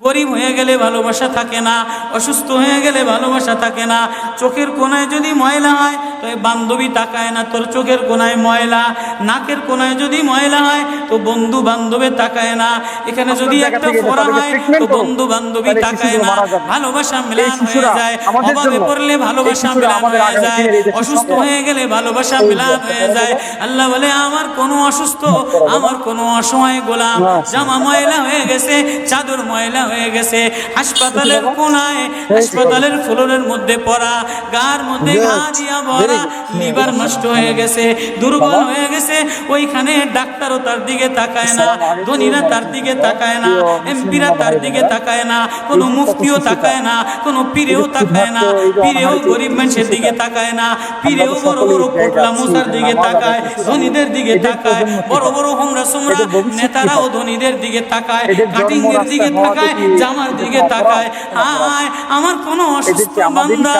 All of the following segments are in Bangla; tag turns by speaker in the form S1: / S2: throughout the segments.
S1: গরিব হয়ে গেলে ভালোবাসা থাকে না, অসুস্থ হয়ে গেলে ভালোবাসা থাকে না। চোখের কোনায় যদি ময়লা হয় তো বান্ধবী তাকায় না তোর চোখের কোনায় ময়লা, নাকের কোনায় যদি ময়লা হয় তো বন্ধু বান্ধবে তাকায় না, এখানে যদি একটা ফোড়া হয় তো বন্ধু বান্ধবী তাকায় না। ভালোবাসা মিলান হয়ে যায়, অভাবে পড়লে ভালোবাসা মিলান হয়ে যায়, অসুস্থ হয়ে গেলে ভালোবাসা মিলান হয়ে যায়। আল্লাহ বলে আমার কোনো অসুস্থ, আমার কোনো অসহায় গোলাম জামা ময়লা হয়ে গেছে, চাদর ময়লা হয়ে গেছে, হাসপাতালের কোনায় হাসপাতালের ফ্লোরের মধ্যে পড়া, গার মধ্যে ঘা দিয়া ভরা, লিভার নষ্ট হয়ে গেছে, দুর্বল হয়ে গেছে, ওইখানে ডাক্তারও তার দিকে তাকায় না, ধনীরা তার দিকে তাকায় না, এমপিরা তার দিকে তাকায় না, কোনো মুফতিও তাকায় না, কোনো পীরেও তাকায় না, পীরেও গরিব মানুষের দিকে তাকায় না, পীরেও বড় বড় পোটলা মুসার দিকে তাকায়, ধনীদের দিকে তাকায়, বড় বড় হোমরা সোমরা নেতারাও ধনীদের দিকে তাকায়, কাটিং এর দিকে তাকায়, জামার দিকে তাকায়। আয় আমার কোন অসুস্থ বান্দা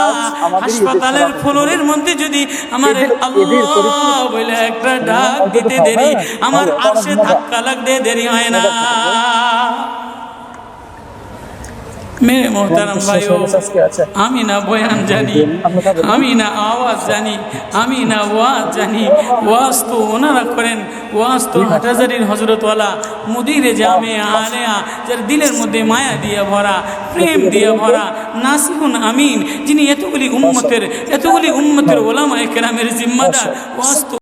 S1: হাসপাতালের ফ্লোরের মধ্যে যদি আমার আল্লাহ বলে একটা ডাক দিতে দেরি, আমার আরশে ধাক্কা লাগতে দেরি হয় না। মেরে মোহতারাম ভাইও, আমি না বয়ান জানি, আমি না আওয়াজ জানি, আমি না ওয়াজ জানি, ওয়াজ তো ওনারা করেন, ওয়াজ তো হাটহাজারীর হজরতওয়ালা মুদিরে জামে আলেয়া, যার দিলের মধ্যে মায়া দিয়ে ভরা, প্রেম দিয়ে ভরা, নাসিহুন আমিন, যিনি এতগুলি উম্মতের ওলামায়ে কেরামের জিম্মাদার, ওয়াজ তো